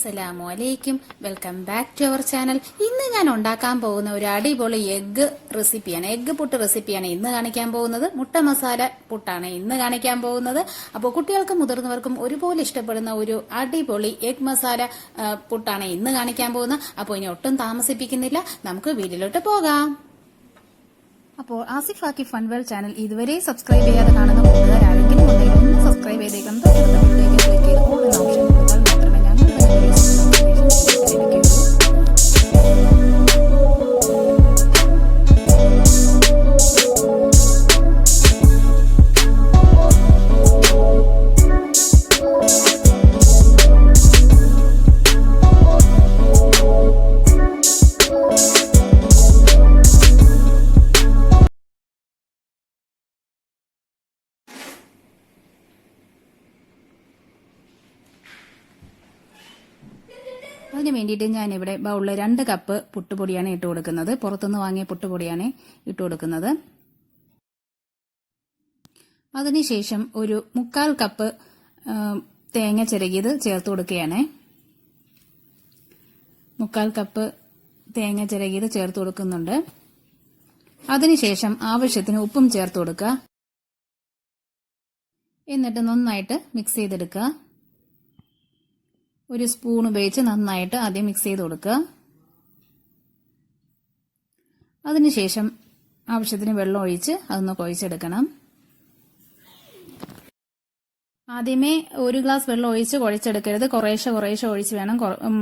അസ്സലാമലൈക്കും, welcome back to our channel. ഇന്ന് ഞാൻ ഉണ്ടാക്കാൻ പോകുന്ന ഒരു അടിപൊളി എഗ്ഗ് പുട്ട് റെസിപ്പിയാണ് ഇന്ന് കാണിക്കാൻ പോകുന്നത്. മുട്ട മസാല പുട്ടാണ് ഇന്ന് കാണിക്കാൻ പോകുന്നത്. അപ്പോൾ കുട്ടികൾക്കും മുതിർന്നവർക്കും ഒരുപോലെ ഇഷ്ടപ്പെടുന്ന ഒരു അടിപൊളി എഗ് മസാല പുട്ടാണ് ഇന്ന് കാണിക്കാൻ പോകുന്നത്. അപ്പോൾ ഇനി ഒട്ടും താമസിപ്പിക്കുന്നില്ല, നമുക്ക് വീഡിയോയിലോട്ട് പോകാം. അപ്പോൾ ആസിഫ് ആക്കി ഫൺവെൽ ചാനൽ ഇതുവരെ സബ്സ്ക്രൈബ് ചെയ്യാതെ കാണുന്ന കൂട്ടുകാരാരെങ്കിലും ഉണ്ടെങ്കിൽ ഒന്ന് സബ്സ്ക്രൈബ് ചെയ്തേക്കാം. ക്ലിക്ക് ചെയ്ത് ഓൾ എന്ന ഓപ്ഷൻ കൊടുത്താൽ മാത്രമേ ഞങ്ങൾ ലഭിക്കുകയുള്ളൂ. അതിന് വേണ്ടിയിട്ട് ഞാനിവിടെ ബൗളിൽ 2 കപ്പ് പുട്ടുപൊടിയാണ് ഇട്ട് കൊടുക്കുന്നത്. പുറത്തുനിന്ന് വാങ്ങിയ പുട്ടുപൊടിയാണ് ഇട്ട് കൊടുക്കുന്നത്. അതിനുശേഷം ഒരു 1/4 കപ്പ് തേങ്ങ ചിരകിയത് ചേർത്ത് കൊടുക്കുകയാണ്. 1/4 കപ്പ് തേങ്ങ ചിരകിയത് ചേർത്ത് കൊടുക്കുന്നുണ്ട്. അതിനുശേഷം ആവശ്യത്തിന് ഉപ്പും ചേർത്ത് കൊടുക്കുക. എന്നിട്ട് നന്നായിട്ട് മിക്സ് ചെയ്തെടുക്കുക. ഒരു സ്പൂൺ ഉപയോഗിച്ച് നന്നായിട്ട് ആദ്യം മിക്സ് ചെയ്ത് കൊടുക്കുക. അതിനുശേഷം ആവശ്യത്തിന് വെള്ളം ഒഴിച്ച് അതൊന്ന് കുഴച്ചെടുക്കണം. ആദ്യമേ 1 ഗ്ലാസ് വെള്ളം ഒഴിച്ച് കുഴച്ചെടുക്കരുത്. കുറേശ്ശെ ഒഴിച്ച് വേണം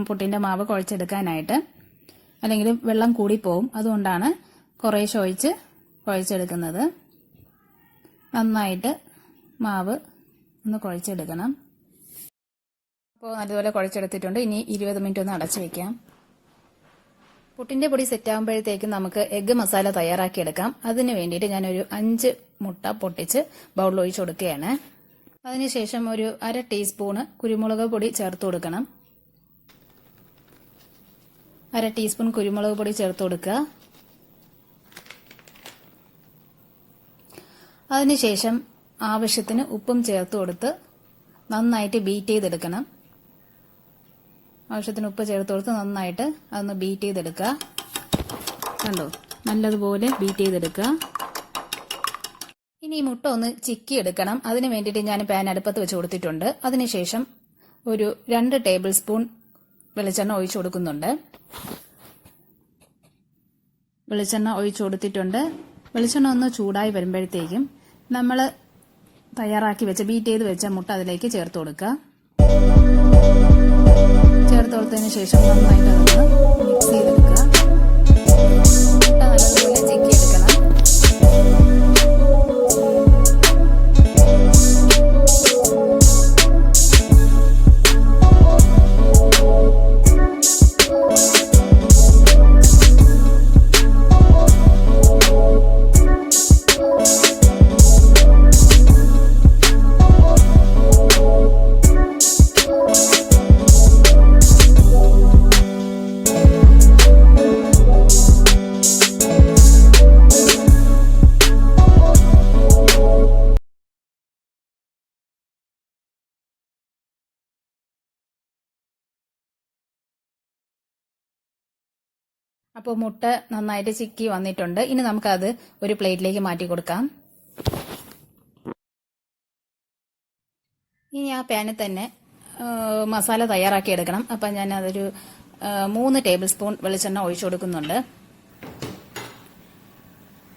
പുട്ടിന്റെ മാവ് കുഴച്ചെടുക്കാനായിട്ട്, അല്ലെങ്കിൽ വെള്ളം കൂടിപ്പോവും. അതുകൊണ്ടാണ് കുറേശ്ശെ ഒഴിച്ച് കുഴച്ചെടുക്കുന്നത്. നന്നായിട്ട് മാവ് ഒന്ന് കുഴച്ചെടുക്കണം. അപ്പോൾ നല്ലപോലെ കുഴച്ചെടുത്തിട്ടുണ്ട്. ഇനി 20 മിനിറ്റ് ഒന്ന് അടച്ചു വെക്കാം. പുട്ടിന്റെ പൊടി സെറ്റ് ആകുമ്പോഴത്തേക്കും നമുക്ക് എഗ്ഗ് മസാല തയ്യാറാക്കിയെടുക്കാം. അതിന് വേണ്ടിയിട്ട് ഞാനൊരു 5 മുട്ട പൊട്ടിച്ച് ബൗളിൽ ഒഴിച്ചു കൊടുക്കുകയാണ്. അതിനുശേഷം ഒരു 1/2 ടീസ്പൂണ് കുരുമുളക് പൊടി ചേർത്ത് കൊടുക്കണം. 1/2 ടീസ്പൂൺ കുരുമുളക് പൊടി ചേർത്ത് കൊടുക്കുക. അതിനുശേഷം ആവശ്യത്തിന് ഉപ്പും ചേർത്ത് കൊടുത്ത് നന്നായിട്ട് ബീറ്റ് ചെയ്തെടുക്കണം. ആവശ്യത്തിന് ഉപ്പ് ചേർത്ത് കൊടുത്ത് നന്നായിട്ട് അതൊന്ന് ബീറ്റ് ചെയ്തെടുക്കുക. കണ്ടോ, നല്ലതുപോലെ ബീറ്റ് ചെയ്തെടുക്കുക. ഇനി ഈ മുട്ട ഒന്ന് ചിക്കി എടുക്കണം. അതിന് വേണ്ടിയിട്ട് ഞാൻ പാൻ അടുപ്പത്ത് വെച്ച് കൊടുത്തിട്ടുണ്ട്. അതിനുശേഷം ഒരു 2 ടേബിൾ സ്പൂൺ വെളിച്ചെണ്ണ ഒഴിച്ചു കൊടുക്കുന്നുണ്ട്. വെളിച്ചെണ്ണ ഒഴിച്ചു കൊടുത്തിട്ടുണ്ട്. വെളിച്ചെണ്ണ ഒന്ന് ചൂടായി വരുമ്പോഴത്തേക്കും നമ്മൾ തയ്യാറാക്കി വെച്ച ബീറ്റ് ചെയ്ത് വെച്ച മുട്ട അതിലേക്ക് ചേർത്ത് കൊടുക്കുക. ചേർത്ത് കൊടുത്തതിന് ശേഷം നന്നായിട്ട് അതൊന്ന് മിക്സ് ചെയ്തെടുക്കുക. മുട്ട നല്ലതുപോലെ ചിക്കിയെടുക്കണം. അപ്പോൾ മുട്ട നന്നായിട്ട് ചിക്കി വന്നിട്ടുണ്ട്. ഇനി നമുക്കത് ഒരു പ്ലേറ്റിലേക്ക് മാറ്റി കൊടുക്കാം. ഇനി ആ പാനിൽ തന്നെ മസാല തയ്യാറാക്കി എടുക്കണം. അപ്പം ഞാൻ അതൊരു 3 ടേബിൾ സ്പൂൺ വെളിച്ചെണ്ണ ഒഴിച്ചു കൊടുക്കുന്നുണ്ട്.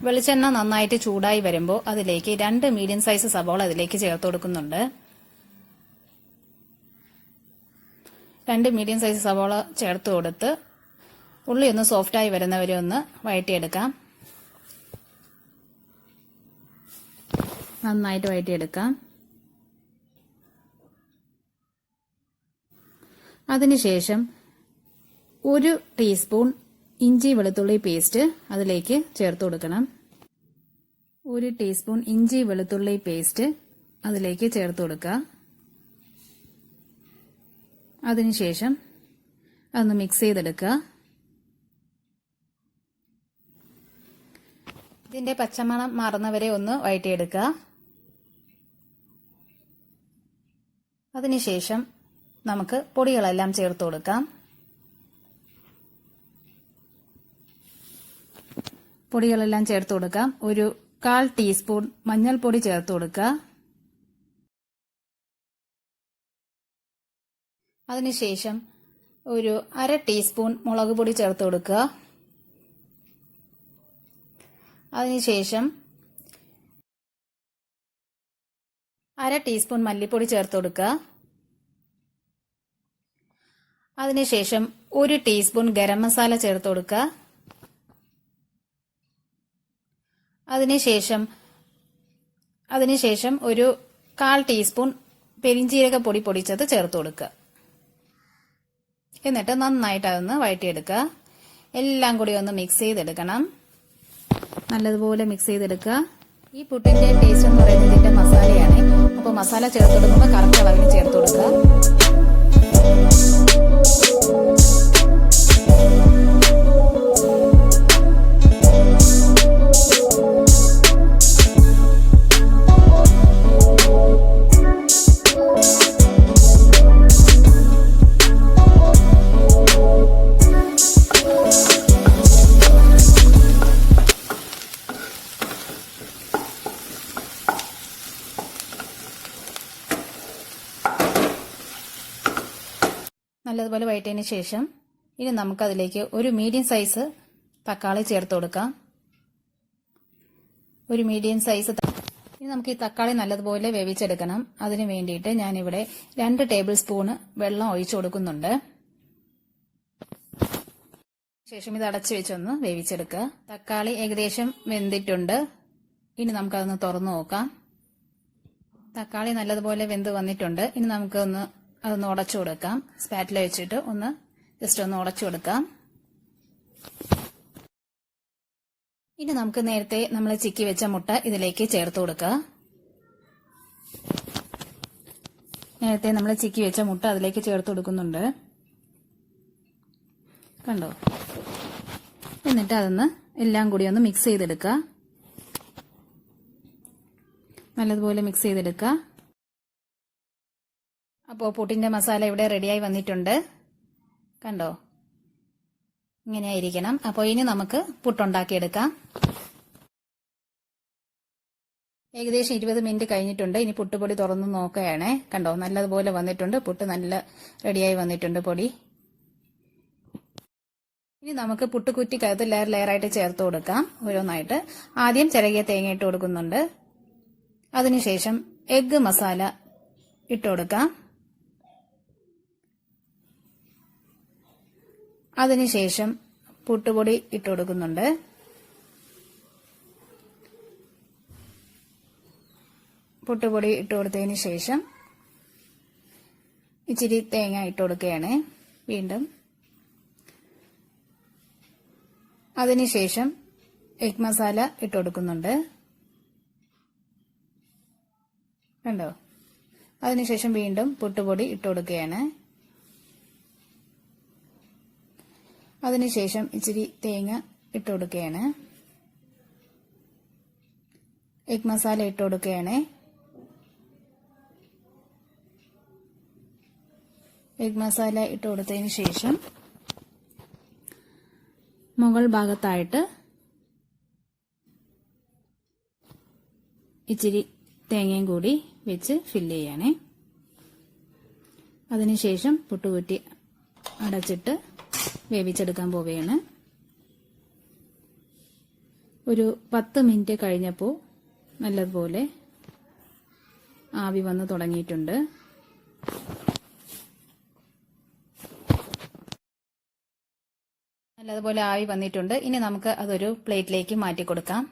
വെളിച്ചെണ്ണ നന്നായിട്ട് ചൂടായി വരുമ്പോൾ അതിലേക്ക് 2 മീഡിയം സൈസ് സവാള അതിലേക്ക് ചേർത്ത് കൊടുക്കുന്നുണ്ട്. 2 മീഡിയം സൈസ് സവാള ചേർത്ത് കൊടുത്ത് ഉള്ളി ഒന്ന് സോഫ്റ്റായി വരുന്നവരെ ഒന്ന് വഴറ്റിയെടുക്കാം. നന്നായിട്ട് വഴറ്റിയെടുക്കാം. അതിനുശേഷം 1 ടീസ്പൂൺ ഇഞ്ചി വെളുത്തുള്ളി പേസ്റ്റ് അതിലേക്ക് ചേർത്ത് കൊടുക്കണം. 1 ടീസ്പൂൺ ഇഞ്ചി വെളുത്തുള്ളി പേസ്റ്റ് അതിലേക്ക് ചേർത്ത് കൊടുക്കുക. അതിനുശേഷം അതൊന്ന് മിക്സ് ചെയ്തെടുക്കുക. ഇതിന്റെ പച്ചമണം മാറുന്നവരെ ഒന്ന് വഴറ്റിയെടുക്കുക. അതിനുശേഷം നമുക്ക് പൊടികളെല്ലാം ചേർത്ത് കൊടുക്കാം. പൊടികളെല്ലാം ചേർത്ത് കൊടുക്കാം. ഒരു 1/4 ടീസ്പൂൺ മഞ്ഞൾപ്പൊടി ചേർത്ത് കൊടുക്കുക. അതിനുശേഷം ഒരു 1/2 ടീസ്പൂൺ മുളക് പൊടി ചേർത്ത് കൊടുക്കുക. അതിനുശേഷം 1/2 ടീസ്പൂൺ മല്ലിപ്പൊടി ചേർത്ത് കൊടുക്കുക. അതിനുശേഷം 1 ടീസ്പൂൺ ഗരം മസാല ചേർത്ത് കൊടുക്കുക. അതിനുശേഷം ഒരു 1/4 ടീസ്പൂൺ പെരിഞ്ജീരക പൊടി പൊടിച്ചത് ചേർത്ത് കൊടുക്കുക. എന്നിട്ട് നന്നായിട്ട് അതൊന്ന് വഴറ്റിയെടുക്കുക. എല്ലാം കൂടി ഒന്ന് മിക്സ് ചെയ്തെടുക്കണം. നല്ലതുപോലെ മിക്സ് ചെയ്തെടുക്കുക. ഈ പുട്ടിന്റെ ടേസ്റ്റ് എന്ന് പറയുന്നത് ഇതിന്റെ മസാലയാണ്. അപ്പോൾ മസാല ചേർത്ത് കൊടുക്കുമ്പോൾ കറക്റ്റ് അളവിന് ചേർത്ത് കൊടുക്കുക. നല്ലതുപോലെ വഴറ്റിയതിന് ശേഷം ഇനി നമുക്കതിലേക്ക് ഒരു മീഡിയം സൈസ് തക്കാളി ചേർത്ത് കൊടുക്കാം. ഒരു മീഡിയം സൈസ്. ഇനി നമുക്ക് ഈ തക്കാളി നല്ലതുപോലെ വേവിച്ചെടുക്കണം. അതിന് വേണ്ടിയിട്ട് ഞാനിവിടെ 2 ടേബിൾ സ്പൂണ് വെള്ളം ഒഴിച്ചു കൊടുക്കുന്നുണ്ട്. ശേഷം ഇത് അടച്ചു വെച്ചൊന്ന് വേവിച്ചെടുക്കുക. തക്കാളി ഏകദേശം വെന്തിട്ടുണ്ട്. ഇനി നമുക്കതൊന്ന് തുറന്നു നോക്കാം. തക്കാളി നല്ലതുപോലെ വെന്ത് വന്നിട്ടുണ്ട്. ഇനി നമുക്കൊന്ന് അതൊന്ന് ഉടച്ചു കൊടുക്കാം. സ്പാറ്റില വെച്ചിട്ട് ജസ്റ്റ് ഒന്ന് ഉടച്ചു കൊടുക്കാം. ഇനി നമുക്ക് നേരത്തെ നമ്മൾ ചിക്കി വെച്ച മുട്ട ഇതിലേക്ക് ചേർത്ത് കൊടുക്കുക. നേരത്തെ നമ്മൾ ചിക്കി വെച്ച മുട്ട അതിലേക്ക് ചേർത്ത് കൊടുക്കുന്നുണ്ട്. കണ്ടോ? എന്നിട്ട് അതൊന്ന് എല്ലാം കൂടി ഒന്ന് മിക്സ് ചെയ്തെടുക്കുക. നല്ലതുപോലെ മിക്സ് ചെയ്തെടുക്കുക. അപ്പോൾ പുട്ടിന്റെ മസാല ഇവിടെ റെഡിയായി വന്നിട്ടുണ്ട്. കണ്ടോ? ഇങ്ങനെയായിരിക്കണം. അപ്പോൾ ഇനി നമുക്ക് പുട്ടുണ്ടാക്കിയെടുക്കാം. ഏകദേശം 20 മിനിറ്റ് കഴിഞ്ഞിട്ടുണ്ട്. ഇനി പുട്ടുപൊടി തുറന്ന് നോക്കുകയാണേ. കണ്ടോ? നല്ലതുപോലെ വന്നിട്ടുണ്ട്. പുട്ട് നല്ല റെഡിയായി വന്നിട്ടുണ്ട് പൊടി. ഇനി നമുക്ക് പുട്ടുകുറ്റിക്കകത്ത് ലെയർ ലെയറായിട്ട് ചേർത്ത് കൊടുക്കാം. ഓരോന്നായിട്ട്. ആദ്യം ചിരകിയ തേങ്ങ ഇട്ട് കൊടുക്കുന്നുണ്ട്. അതിനുശേഷം എഗ്ഗ് മസാല ഇട്ട് കൊടുക്കാം. അതിനുശേഷം പുട്ടുപൊടി ഇട്ട് കൊടുക്കുന്നുണ്ട്. പുട്ടുപൊടി ഇട്ട് കൊടുത്തതിന് ശേഷം ഇച്ചിരി തേങ്ങ ഇട്ട് കൊടുക്കുകയാണ് വീണ്ടും. അതിനുശേഷം എഗ് മസാല ഇട്ട് കൊടുക്കുന്നുണ്ട്. കണ്ടോ? അതിനുശേഷം വീണ്ടും പുട്ടുപൊടി ഇട്ട് കൊടുക്കുകയാണ്. അതിനുശേഷം ഇച്ചിരി തേങ്ങ ഇട്ട് കൊടുക്കുകയാണ്. എഗ് മസാല ഇട്ട് കൊടുക്കുകയാണ്. എഗ് മസാല ഇട്ട് കൊടുത്തതിന് ശേഷം മുകൾ ഭാഗത്തായിട്ട് ഇച്ചിരി തേങ്ങയും കൂടി വെച്ച് ഫില്ല് ചെയ്യണേ. അതിനുശേഷം പുട്ടുകുറ്റി അടച്ചിട്ട് വേവിച്ചെടുക്കാൻ പോവുകയാണ്. ഒരു 10 മിനിറ്റ് കഴിഞ്ഞപ്പോൾ നല്ലതുപോലെ ആവി വന്ന് തുടങ്ങിയിട്ടുണ്ട്. നല്ലതുപോലെ ആവി വന്നിട്ടുണ്ട്. ഇനി നമുക്ക് അതൊരു പ്ലേറ്റിലേക്ക് മാറ്റി കൊടുക്കാം.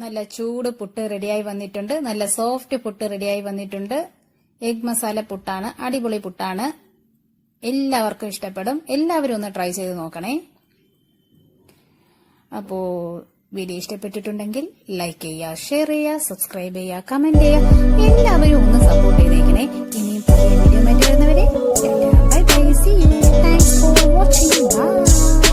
നല്ല ചൂട് പുട്ട് റെഡിയായി വന്നിട്ടുണ്ട്. നല്ല സോഫ്റ്റ് പുട്ട് റെഡിയായി വന്നിട്ടുണ്ട്. എഗ് മസാല പുട്ടാണ്. അടിപൊളി പുട്ടാണ്. എല്ലാവർക്കും ഇഷ്ടപ്പെടും. എല്ലാവരും ഒന്ന് ട്രൈ ചെയ്ത് നോക്കണേ. അപ്പോൾ വീഡിയോ ഇഷ്ടപ്പെട്ടിട്ടുണ്ടെങ്കിൽ ലൈക്ക് ചെയ്യുക, ഷെയർ ചെയ്യുക, സബ്സ്ക്രൈബ് ചെയ്യുക, കമന്റ് ചെയ്യുക. എല്ലാവരും ഒന്ന് സപ്പോർട്ട് ചെയ്തേക്കണേ. ഇനിയും പുതിയ വീഡിയോ വരുന്നവരെ bye bye. See you. Thanks for watching. By.